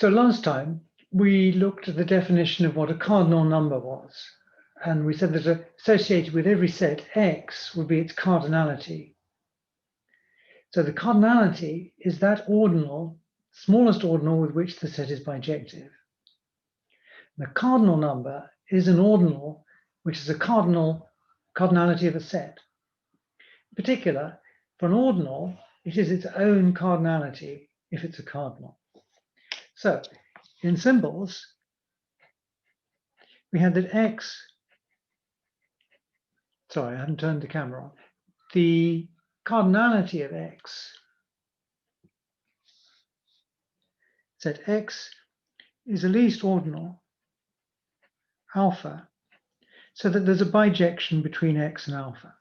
So last time we looked at the definition of what a cardinal number was. And we said that associated with every set, X would be its cardinality. So the cardinality is that ordinal, smallest ordinal with which the set is bijective. The cardinal number is an ordinal which is a cardinality of a set. In particular, for an ordinal, it is its own cardinality if it's a cardinal. So in symbols, we had that X, sorry, I haven't turned the camera on. The cardinality of X, set X is the least ordinal, alpha, so that there's a bijection between X and alpha.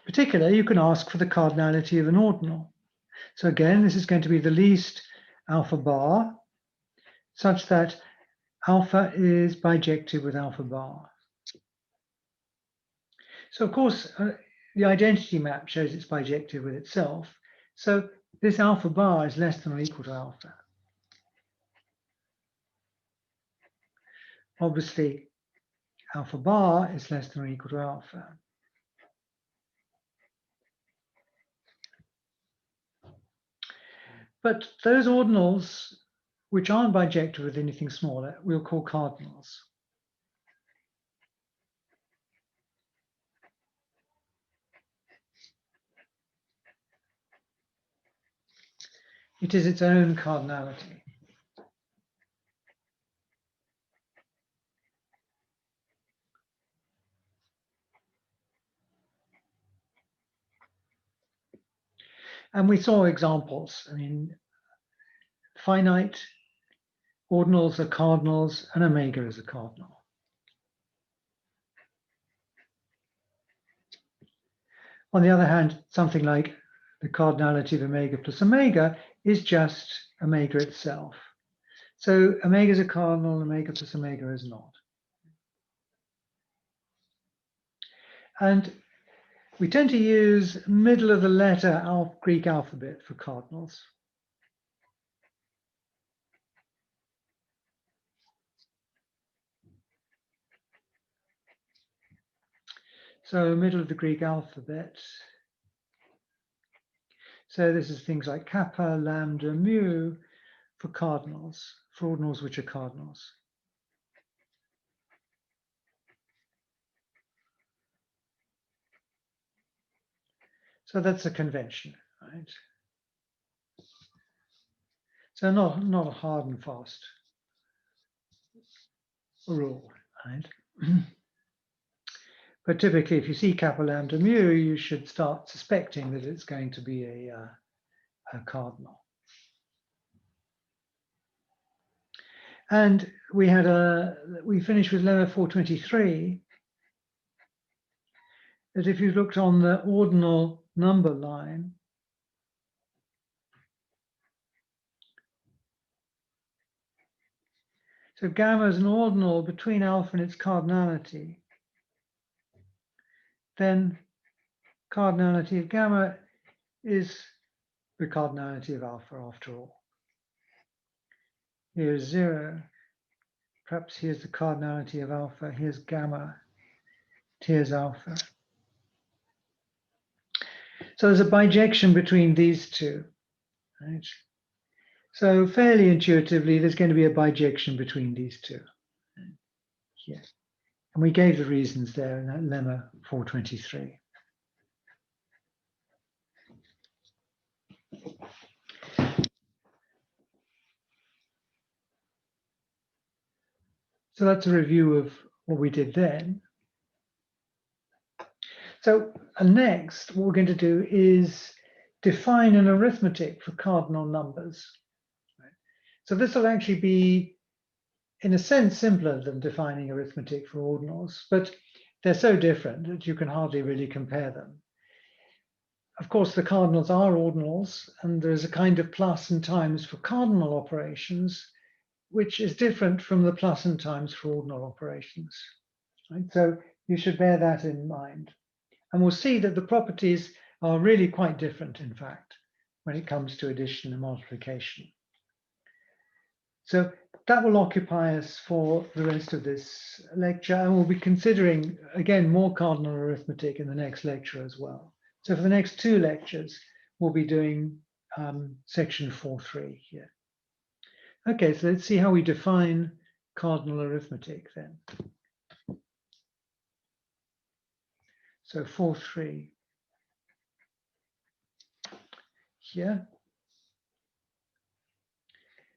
In particular, you can ask for the cardinality of an ordinal. So again, this is going to be the least alpha bar, such that alpha is bijective with alpha bar. So of course, the identity map shows it's bijective with itself. So this alpha bar is less than or equal to alpha. Obviously, alpha bar is less than or equal to alpha. But those ordinals which aren't bijective with anything smaller, we'll call cardinals. It is its own cardinality. And we saw examples. I mean, finite ordinals are cardinals and omega is a cardinal. On the other hand, something like the cardinality of omega plus omega is just omega itself. So omega is a cardinal, omega plus omega is not. And we tend to use middle of the letter Greek alphabet for cardinals. So middle of the Greek alphabet. So this is things like kappa, lambda, mu for cardinals, for ordinals which are cardinals. So that's a convention, right? So not a hard and fast rule, right? But typically, if you see kappa, lambda, mu, you should start suspecting that it's going to be a cardinal. And we finished with lemma 423, that if you looked on the ordinal number line, so gamma is an ordinal between alpha and its cardinality, then cardinality of gamma is the cardinality of alpha after all. Here's 0. Perhaps here's the cardinality of alpha. Here's gamma. Here's alpha. So there's a bijection between these two, right? So fairly intuitively, there's going to be a bijection between these two here. And we gave the reasons there in that lemma 423. So that's a review of what we did then. So next, what we're going to do is define an arithmetic for cardinal numbers. So this will actually be, in a sense, simpler than defining arithmetic for ordinals, but they're so different that you can hardly really compare them. Of course, the cardinals are ordinals, and there's a kind of plus and times for cardinal operations, which is different from the plus and times for ordinal operations. Right? So you should bear that in mind. And we'll see that the properties are really quite different, in fact, when it comes to addition and multiplication. So that will occupy us for the rest of this lecture, and we'll be considering, again, more cardinal arithmetic in the next lecture as well. So for the next 2 lectures, we'll be doing section 4.3 here. Okay, so let's see how we define cardinal arithmetic then. So 4.3 here.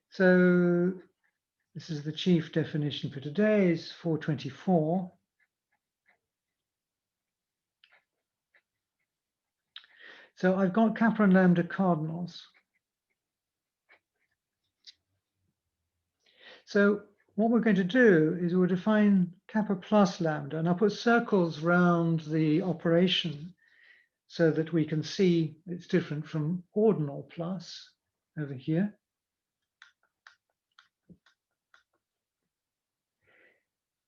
So this is the chief definition for today, is 424. So I've got kappa and lambda cardinals. So what we're going to do is we'll define kappa plus lambda, and I'll put circles round the operation so that we can see it's different from ordinal plus over here.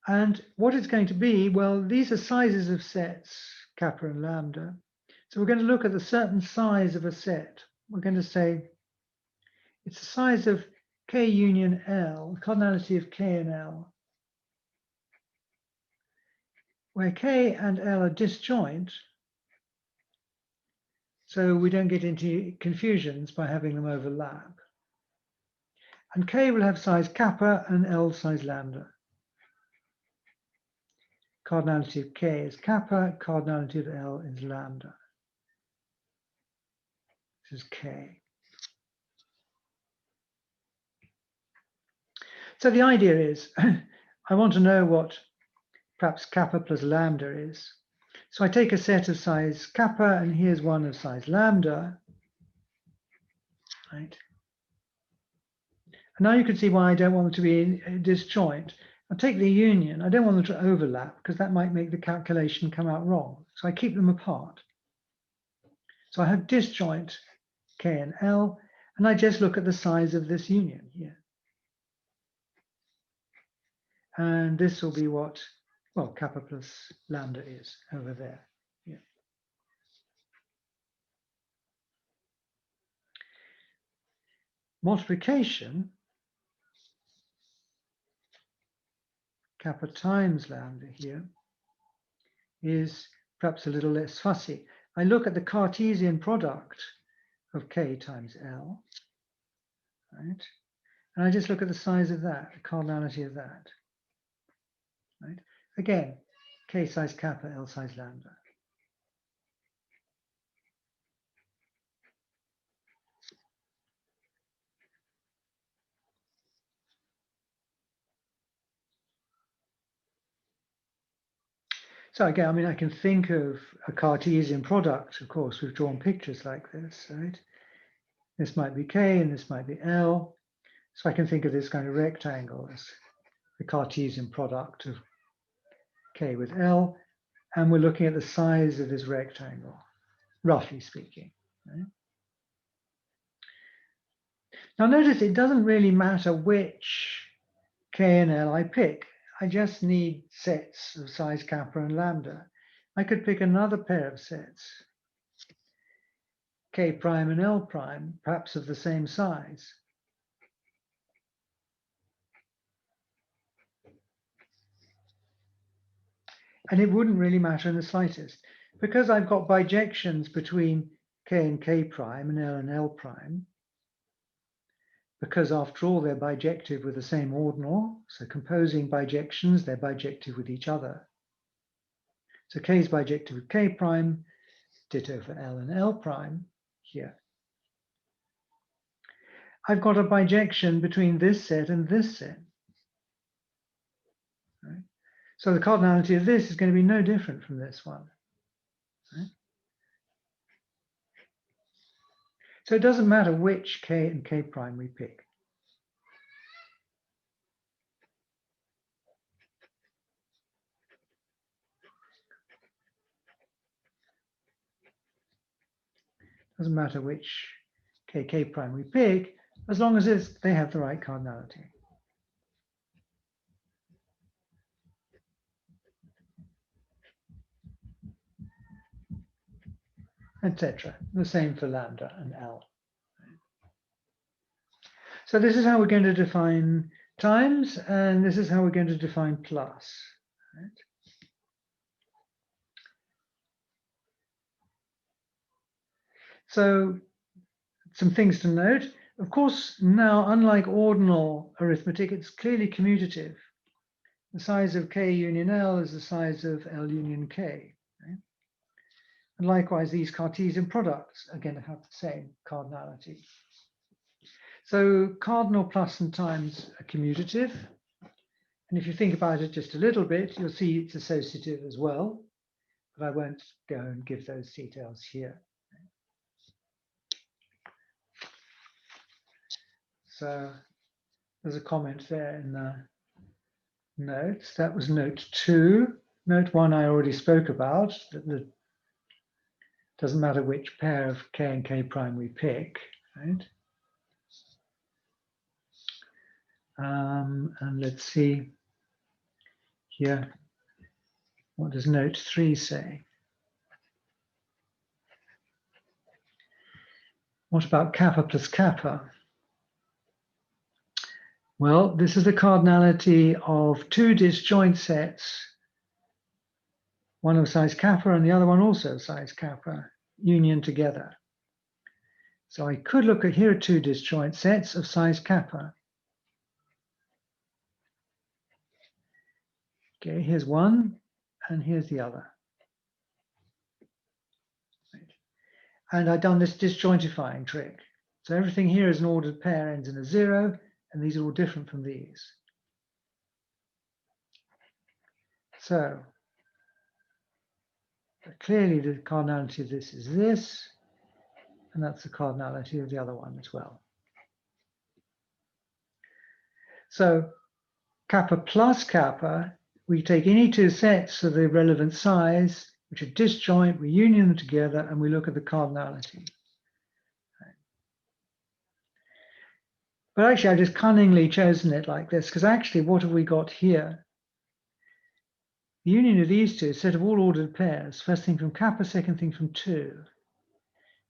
And what it's going to be, well, these are sizes of sets, kappa and lambda. So we're going to look at the certain size of a set. We're going to say it's the size of K union L, cardinality of K and L, where K and L are disjoint, so we don't get into confusions by having them overlap. And K will have size kappa and L size lambda. Cardinality of K is kappa, cardinality of L is lambda. This is K. So the idea is, I want to know what perhaps kappa plus lambda is. So I take a set of size kappa, and here's one of size lambda, right? And now you can see why I don't want them to be disjoint. I'll take the union. I don't want them to overlap because that might make the calculation come out wrong. So I keep them apart. So I have disjoint K and L, and I just look at the size of this union here. And this will be what, well, kappa plus lambda is over there. Yeah. Multiplication, kappa times lambda here, is perhaps a little less fussy. I look at the Cartesian product of K times L, right? And I just look at the size of that, the cardinality of that, right? Again, K size kappa, L size lambda. So again, I mean, I can think of a Cartesian product, of course, we've drawn pictures like this, right? This might be K and this might be L. So I can think of this kind of rectangle as the Cartesian product of K with L, and we're looking at the size of this rectangle, roughly speaking. Right? Now notice it doesn't really matter which K and L I pick. I just need sets of size kappa and lambda. I could pick another pair of sets, K prime and L prime, perhaps of the same size. And it wouldn't really matter in the slightest. Because I've got bijections between K and K prime and L prime, because after all, they're bijective with the same ordinal. So composing bijections, they're bijective with each other. So K is bijective with K prime, ditto for L and L prime here. I've got a bijection between this set and this set. Right? So the cardinality of this is going to be no different from this one. Right? So it doesn't matter which K and K prime we pick. Doesn't matter which K prime we pick, as long as they have the right cardinality. etc. The same for lambda and L. So this is how we're going to define times, and this is how we're going to define plus. Right? So some things to note. Of course, now, unlike ordinal arithmetic, it's clearly commutative. The size of K union L is the size of L union K. Right? And likewise, these Cartesian products are going to have the same cardinality. So cardinal, plus, and times are commutative. And if you think about it just a little bit, you'll see it's associative as well. But I won't go and give those details here. So there's a comment there in the notes. That was note 2. Note 1 I already spoke about. That doesn't matter which pair of K and K prime we pick, right? And let's see here. What does note 3 say? What about kappa plus kappa? Well, this is the cardinality of two disjoint sets, one of size kappa and the other one also size kappa, union together. So I could look at here are two disjoint sets of size kappa. Okay, here's one and here's the other. Right. And I've done this disjointifying trick. So everything here is an ordered pair, ends in a 0, and these are all different from these. So clearly the cardinality of this is this, and that's the cardinality of the other one as well. So kappa plus kappa, we take any two sets of the relevant size, which are disjoint, we union them together, and we look at the cardinality. But actually, I've just cunningly chosen it like this, because actually, what have we got here? The union of these two, a set of all ordered pairs, first thing from kappa, second thing from 2.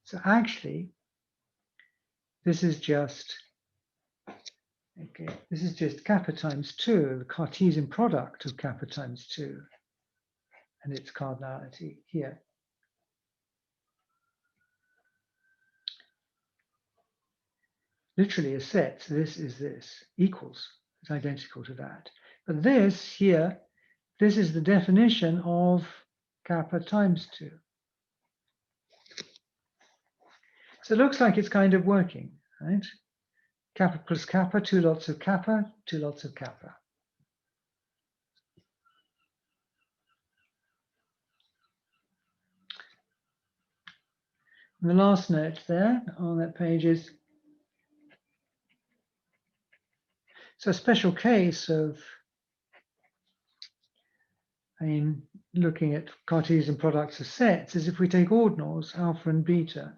So actually, this is just, okay, this is just kappa times 2, the Cartesian product of kappa times 2, and its cardinality here. Literally a set, so this is this, equals, it's identical to that. But this here, this is the definition of kappa times 2. So it looks like it's kind of working, right? Kappa plus kappa, 2 lots of kappa, 2 lots of kappa. And the last note there on that page is, so a special case of, looking at Cartesian products of sets is if we take ordinals, alpha and beta.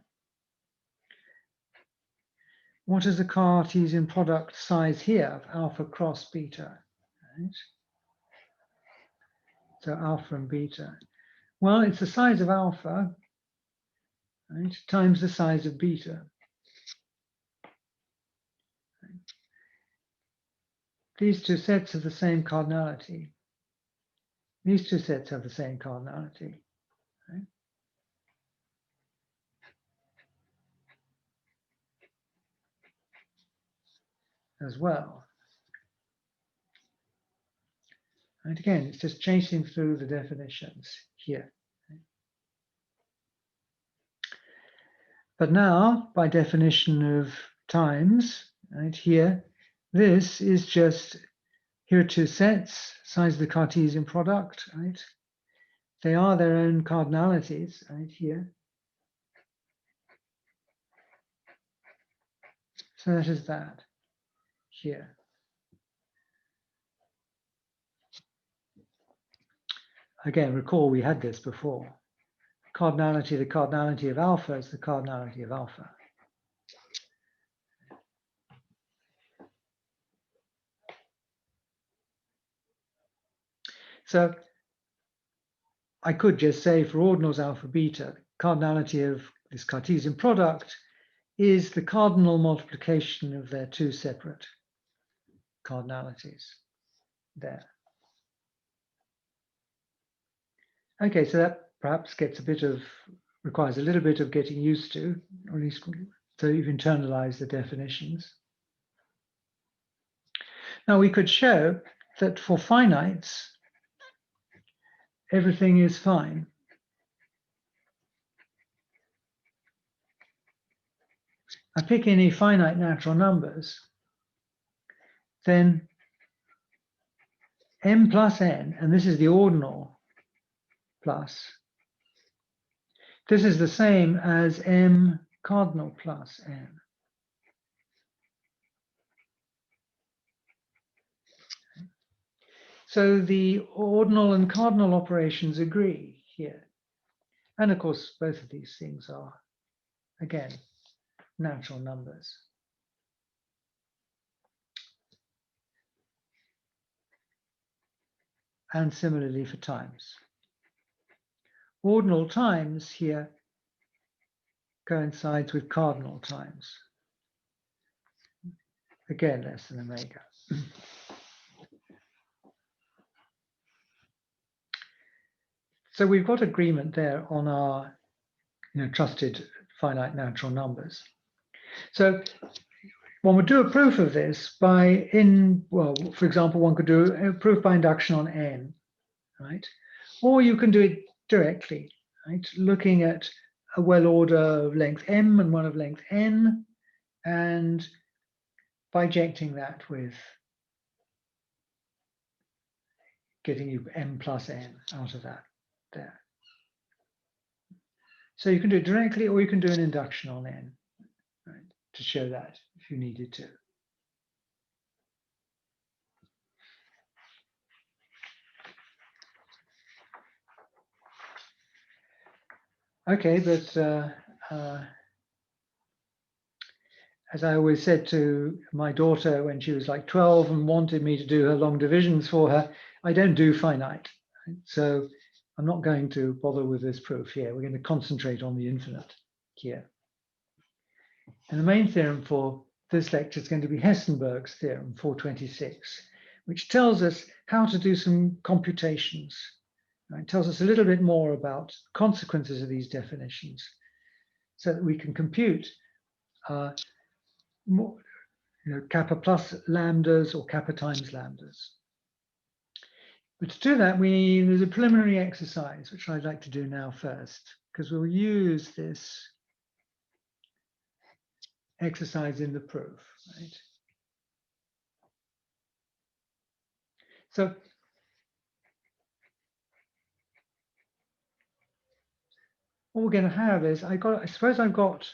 What is the Cartesian product size here of alpha cross beta? Right? So alpha and beta. Well, it's the size of alpha, right, times the size of beta. These two sets have the same cardinality. These two sets have the same cardinality. Right? As well. And again, it's just chasing through the definitions here. But now, by definition of times, right here, this is just, here are two sets, size of the Cartesian product, right? They are their own cardinalities, right here. So that is that here. Again, recall we had this before. Cardinality, the cardinality of alpha is the cardinality of alpha. So I could just say for ordinals alpha beta, cardinality of this Cartesian product is the cardinal multiplication of their two separate cardinalities there. Okay, so that perhaps requires a little bit of getting used to, or at least so you've internalized the definitions. Now we could show that for finites, everything is fine. I pick any finite natural numbers, then m plus n, and this is the ordinal plus, this is the same as m cardinal plus n. So the ordinal and cardinal operations agree here. And of course, both of these things are, again, natural numbers. And similarly for times. Ordinal times here coincides with cardinal times. Again, less than omega. So we've got agreement there on our trusted finite natural numbers. So one would do a proof of this by for example, one could do a proof by induction on n, right? Or you can do it directly, right? Looking at a well order of length m and one of length n, and bijecting that with getting you m plus n out of that there. So you can do it directly, or you can do an induction on n, right, to show that if you needed to. Okay, but as I always said to my daughter when she was like 12 and wanted me to do her long divisions for her, I don't do finite. Right? So I'm not going to bother with this proof here. We're going to concentrate on the infinite here. And the main theorem for this lecture is going to be Hessenberg's theorem 426, which tells us how to do some computations. Right? It tells us a little bit more about consequences of these definitions so that we can compute more, kappa plus lambdas or kappa times lambdas. But to do that, there's a preliminary exercise, which I'd like to do now first, because we'll use this exercise in the proof, right? So what we're going to have is, I suppose I've got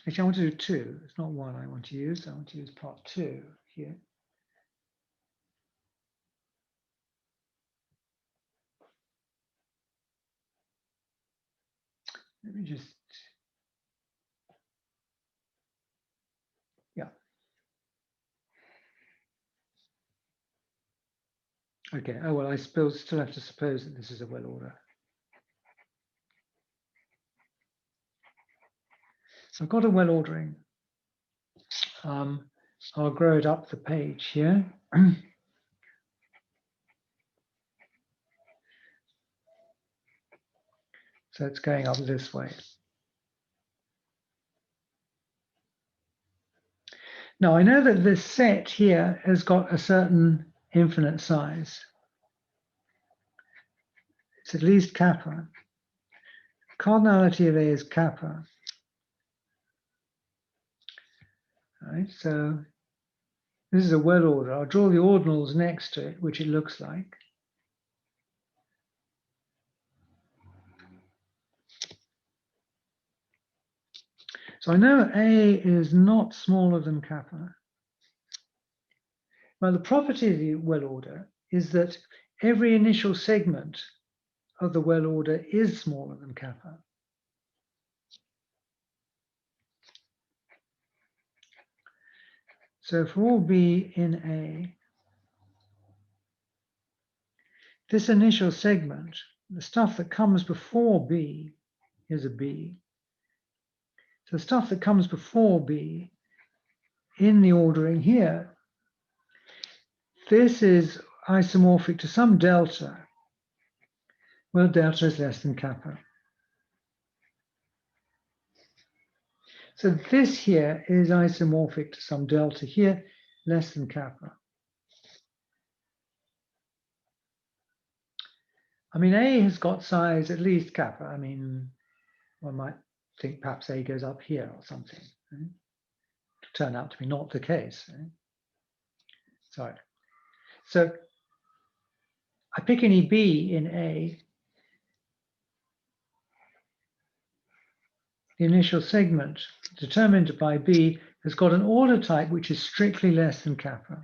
actually, I want to do two. It's not one I want to use. I want to use part two here. Let me just, yeah. Okay, oh, well, I still have to suppose that this is a well order. So I've got a well ordering. I'll grow it up the page here. So it's going up this way. Now I know that this set here has got a certain infinite size. It's at least kappa. Cardinality of A is kappa. Right, so this is a well order. I'll draw the ordinals next to it, which it looks like. So I know A is not smaller than kappa. Now the property of the well order is that every initial segment of the well order is smaller than kappa. So for all B in A, this initial segment, the stuff that comes before B, is a B. So the stuff that comes before B in the ordering here, this is isomorphic to some delta, where delta is less than kappa. So this here is isomorphic to some delta here, less than kappa. I mean, A has got size at least kappa. I mean, one might think perhaps A goes up here or something. Right? To turn out to be not the case. Right? Sorry. So I pick any B in A. The initial segment determined by B has got an order type which is strictly less than kappa.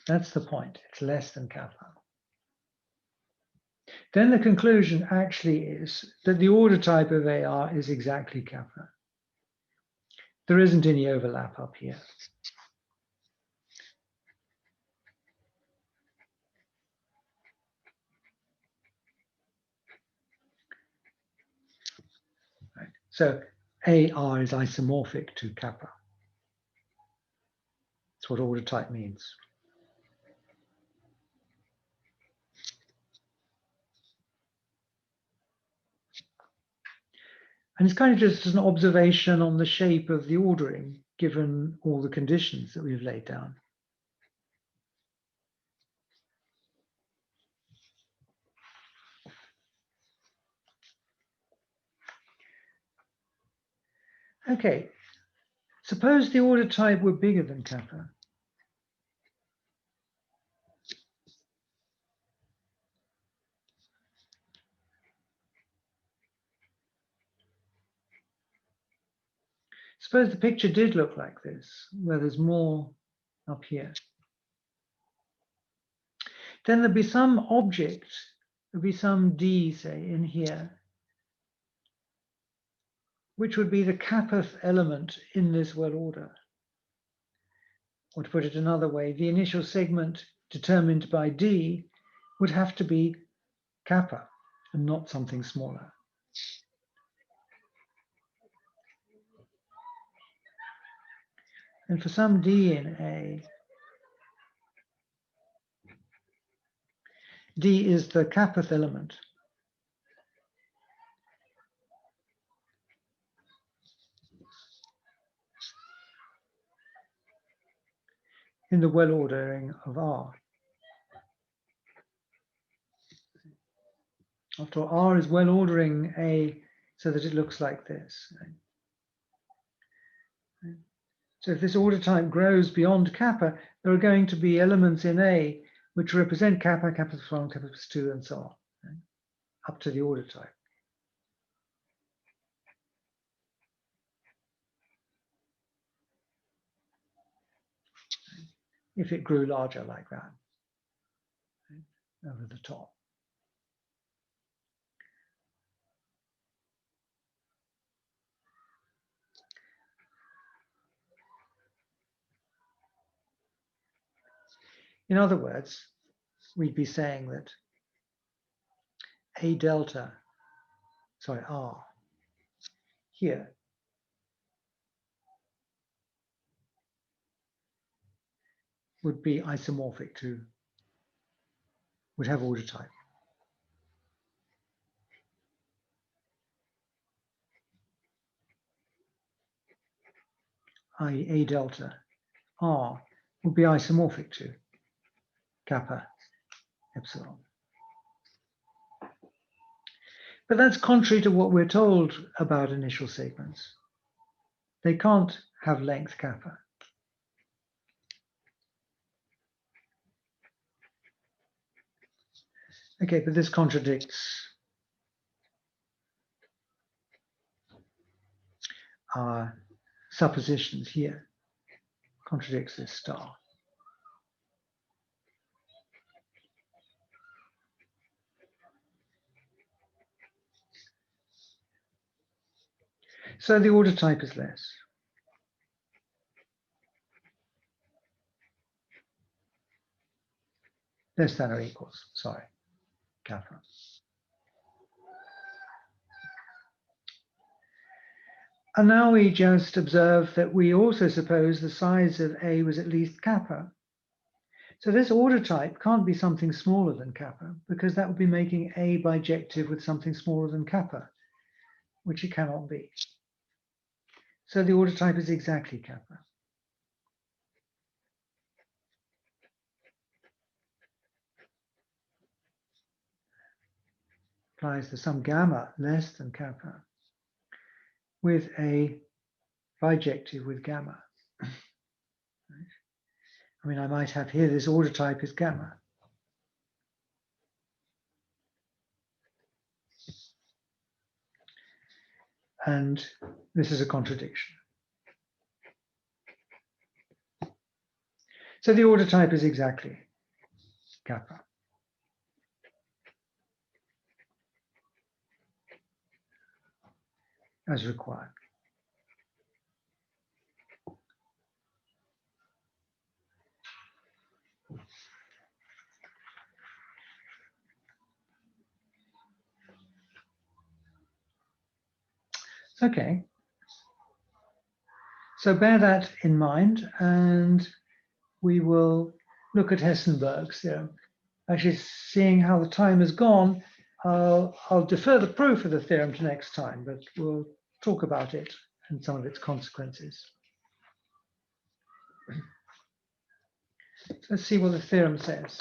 That's the point. It's less than kappa. Then the conclusion actually is that the order type of AR is exactly kappa. There isn't any overlap up here. Right. So AR is isomorphic to kappa. That's what order type means. And it's kind of just an observation on the shape of the ordering, given all the conditions that we've laid down. Okay, suppose the order type were bigger than kappa. Suppose the picture did look like this, where there's more up here. Then there'd be some object, there'd be some D, say, in here, which would be the kappath element in this well order. Or to put it another way, the initial segment determined by D would have to be kappa and not something smaller. And for some D in A, D is the kappath element. In the well ordering of R. After all, R is well ordering A so that it looks like this. So if this order type grows beyond kappa, there are going to be elements in A which represent kappa, kappa plus 1, kappa plus 2, and so on, right? Up to the order type. If it grew larger like that, right? Over the top. In other words, we'd be saying that A delta, sorry, R, here, would be isomorphic to, would have order type. I.e. A delta R would be isomorphic to kappa epsilon. But that's contrary to what we're told about initial segments. They can't have length kappa. Okay, but this contradicts our suppositions here, contradicts this star. So the order type is less. less than or equals, sorry, kappa. And now we just observe that we also suppose the size of A was at least kappa. So this order type can't be something smaller than kappa, because that would be making A bijective with something smaller than kappa, which it cannot be. So the order type is exactly kappa. Applies to some gamma less than kappa with a bijective with gamma. I mean, I might have here this order type is gamma. And this is a contradiction. So the order type is exactly kappa. As required. Okay. So bear that in mind, and we will look at Hessenberg's theorem. Actually, seeing how the time has gone, I'll defer the proof of the theorem to next time, but we'll talk about it and some of its consequences. So let's see what the theorem says.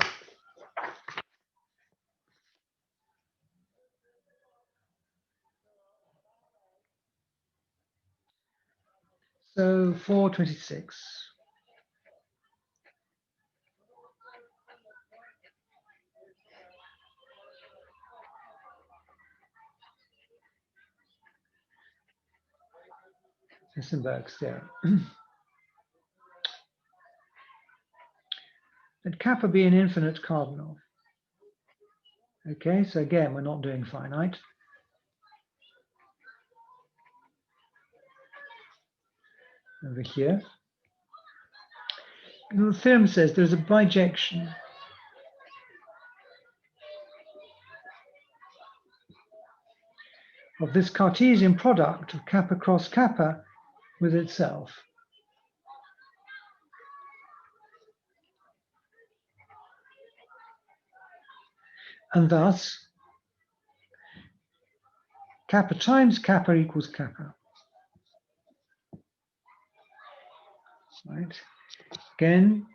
So 426. Hessenberg's theorem. Let kappa be an infinite cardinal. Okay, so again, we're not doing finite. Over here. The theorem says there's a bijection of this Cartesian product of kappa cross kappa with itself. And thus, kappa times kappa equals kappa. Right? Again,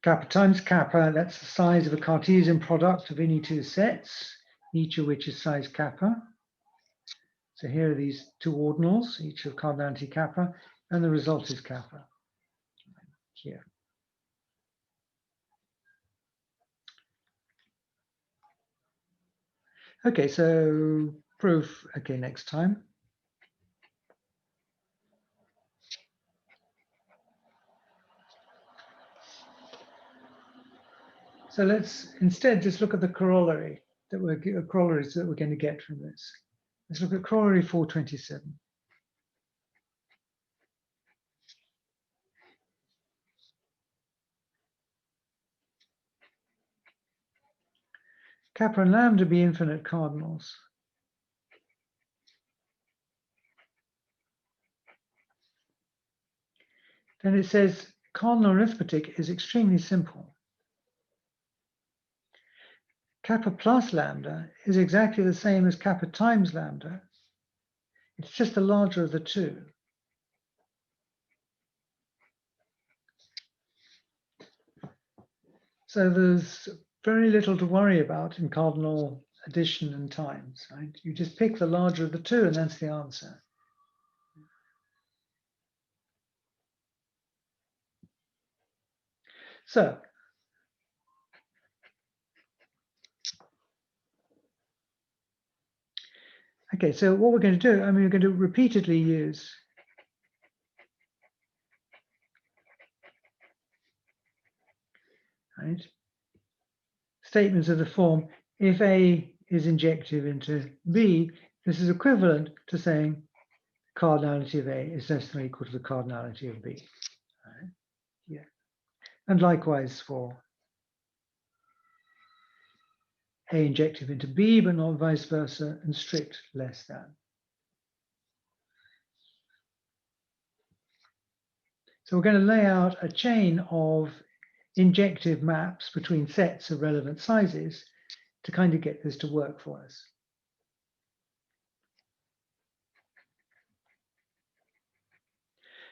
kappa times kappa, that's the size of a Cartesian product of any two sets, each of which is size kappa. So here are these two ordinals, each of cardinality kappa, and the result is kappa here. Okay, so proof, okay, next time. So let's instead just look at the corollaries that we're going to get from this. Let's look at corollary 427. Kappa and lambda be infinite cardinals. Then it says cardinal arithmetic is extremely simple. Kappa plus lambda is exactly the same as kappa times lambda. It's just the larger of the two. So there's very little to worry about in cardinal addition and times, right? You just pick the larger of the two and that's the answer. So, okay, so what we're going to do, I mean, we're going to repeatedly use right, statements of the form, if A is injective into B, this is equivalent to saying cardinality of A is less than or equal to the cardinality of B. Right? Yeah. And likewise for A injective into B, but not vice versa, and strict less than. So we're going to lay out a chain of injective maps between sets of relevant sizes to kind of get this to work for us.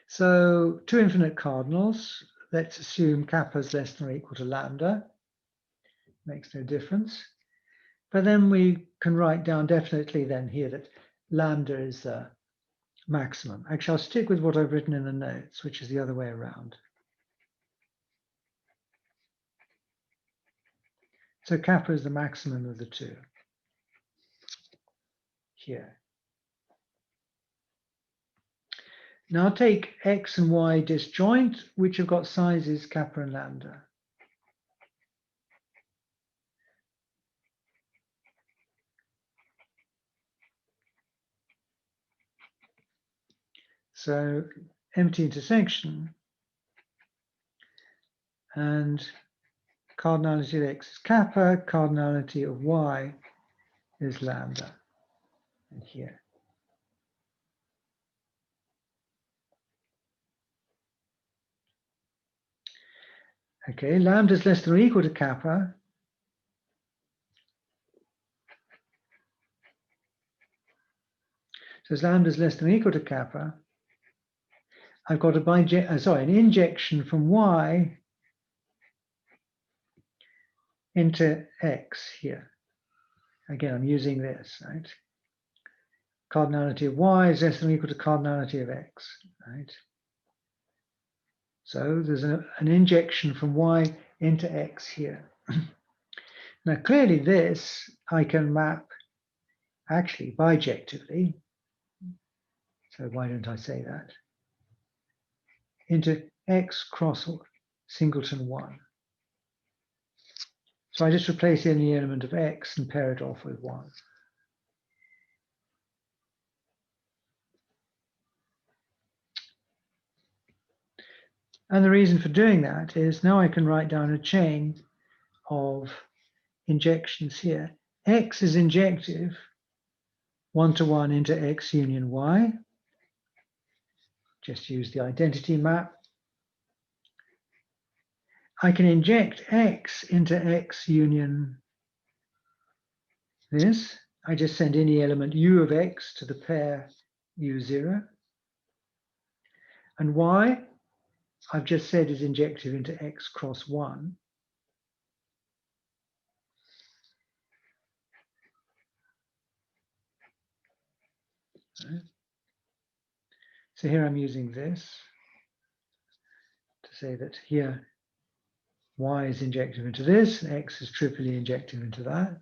So two infinite cardinals, let's assume kappa is less than or equal to lambda. Makes no difference. But then we can write down definitely then here that lambda is the maximum. Actually, I'll stick with what I've written in the notes, which is the other way around. So kappa is the maximum of the two here. Now I'll take x and y disjoint, which have got sizes kappa and lambda. So empty intersection, and cardinality of x is kappa, cardinality of y is lambda, and here. Okay, lambda is less than or equal to kappa. So as lambda is less than or equal to kappa, I've got an injection from y into x here. Again, I'm using this, right? Cardinality of y is less than or equal to cardinality of x, right? So there's an injection from y into x here. Now, clearly this I can map actually bijectively. So why don't I say that? Into x cross singleton 1. So I just replace any element of x and pair it off with 1. And the reason for doing that is now I can write down a chain of injections here. X is injective 1-to-1 into X union Y. Just use the identity map. I can inject X into X union this. I just send any element U of X to the pair U0. And Y, I've just said is injective into X cross 1. So here I'm using this to say that here y is injective into this, x is triply injective into that.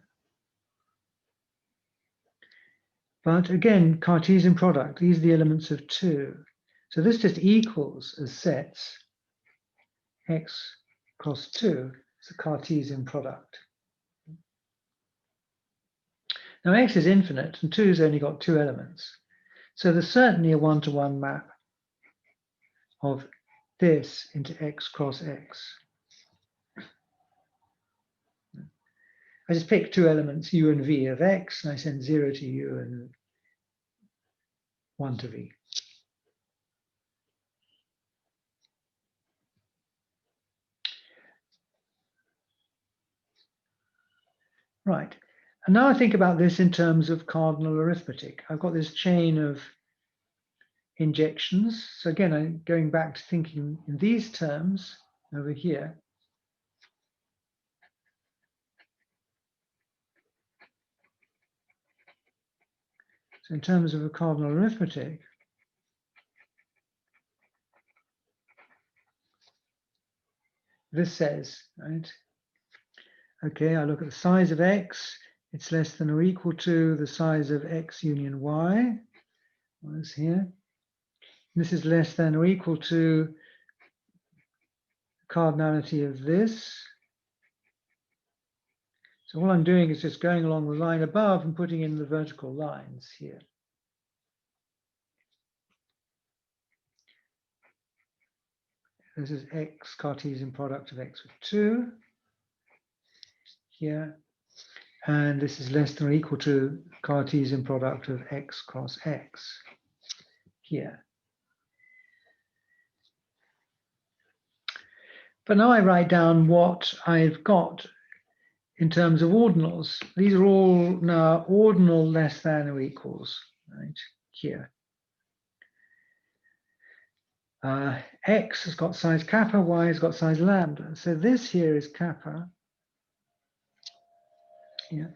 But again, Cartesian product, these are the elements of 2. So this just equals as sets x cross 2 is a Cartesian product. Now x is infinite and 2's only got 2 elements. So there's certainly a 1-to-1 map of this into x cross x. I just pick 2 elements, u and v of x, and I send 0 to u and 1 to v. Right. And now I think about this in terms of cardinal arithmetic. I've got this chain of injections. So again, I'm going back to thinking in these terms over here. So in terms of a cardinal arithmetic, this says, right? Okay, I look at the size of x, it's less than or equal to the size of x union y. What is here? This is less than or equal to cardinality of this. So all I'm doing is just going along the line above and putting in the vertical lines here. This is x Cartesian product of x with 2 here. and this is less than or equal to Cartesian product of x cross x here. But now I write down what I've got in terms of ordinals. These are all now ordinal less than or equals, right, here. X has got size kappa, y has got size lambda. So this here is kappa. Yeah.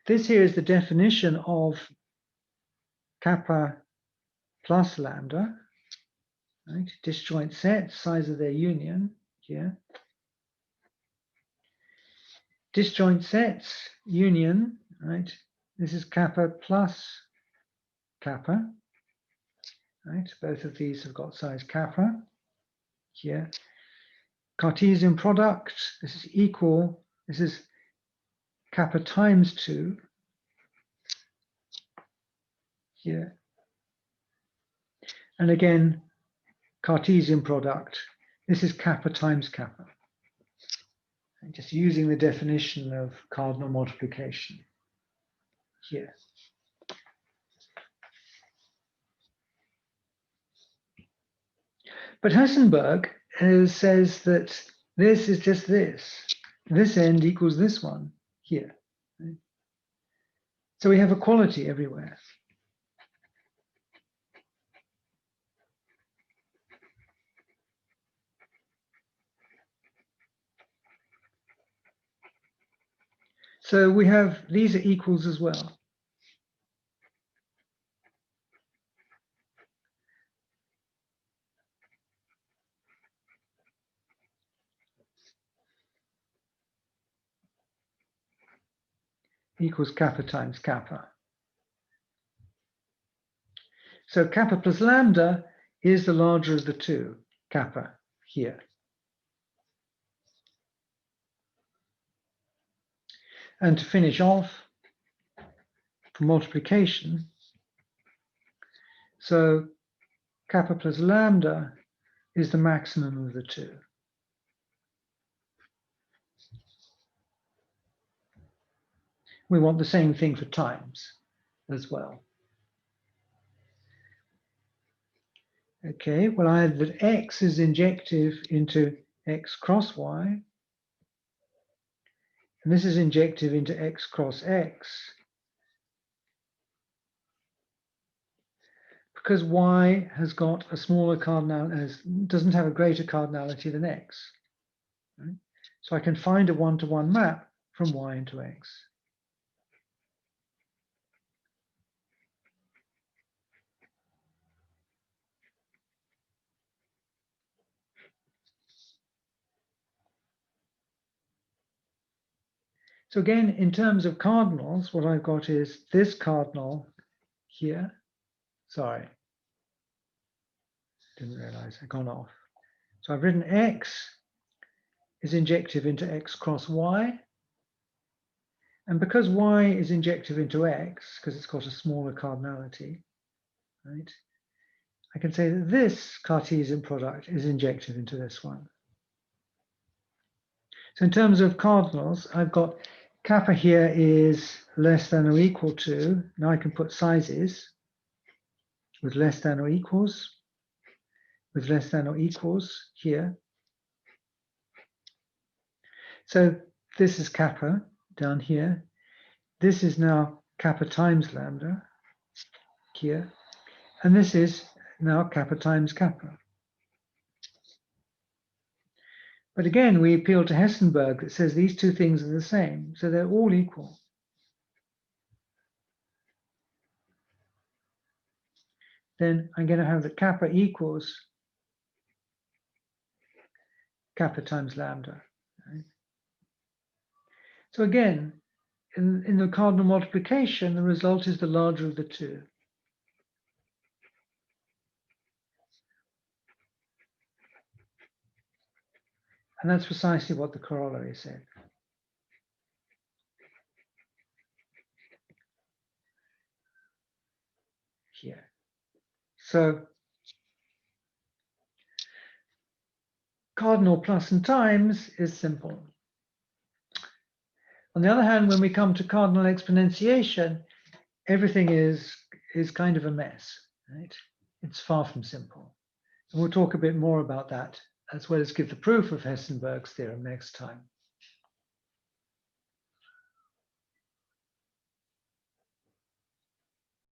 This here is the definition of kappa plus lambda, right? Disjoint sets, size of their union here. Disjoint sets, union, right? This is kappa plus kappa, right? Both of these have got size kappa here. Cartesian product, this is equal, this is kappa times 2 here. And again, Cartesian product, this is kappa times kappa. And just using the definition of cardinal multiplication here. But Hessenberg says that this is just this. This end equals this one here. Right? So we have equality everywhere. So we have, these are equals as well. Equals kappa times kappa. So kappa plus lambda is the larger of the two, kappa here. And to finish off, for multiplication, so kappa plus lambda is the maximum of the two. We want the same thing for times as well. Okay, well, I have that x is injective into x cross y, and this is injective into x cross x, because y has got a smaller cardinality, doesn't have a greater cardinality than x. Right? So I can find a one-to-one map from y into x. So again, in terms of cardinals, what I've got is this cardinal here. Sorry, didn't realize I'd gone off. So I've written x is injective into x cross y. And because y is injective into x, because it's got a smaller cardinality, right, I can say that this Cartesian product is injective into this one. So in terms of cardinals, I've got kappa here is less than or equal to, now I can put sizes with less than or equals, with less than or equals here. So this is kappa down here. This is now kappa times lambda here. And this is now kappa times kappa. But again, we appeal to Hessenberg that says these two things are the same, so they're all equal. Then I'm going to have that kappa equals kappa times lambda. Right? So again, in the cardinal multiplication, the result is the larger of the two. And that's precisely what the corollary said. Here. So cardinal plus and times is simple. On the other hand, when we come to cardinal exponentiation, everything is kind of a mess, right? It's far from simple. And we'll talk a bit more about that, as well as give the proof of Hessenberg's theorem next time.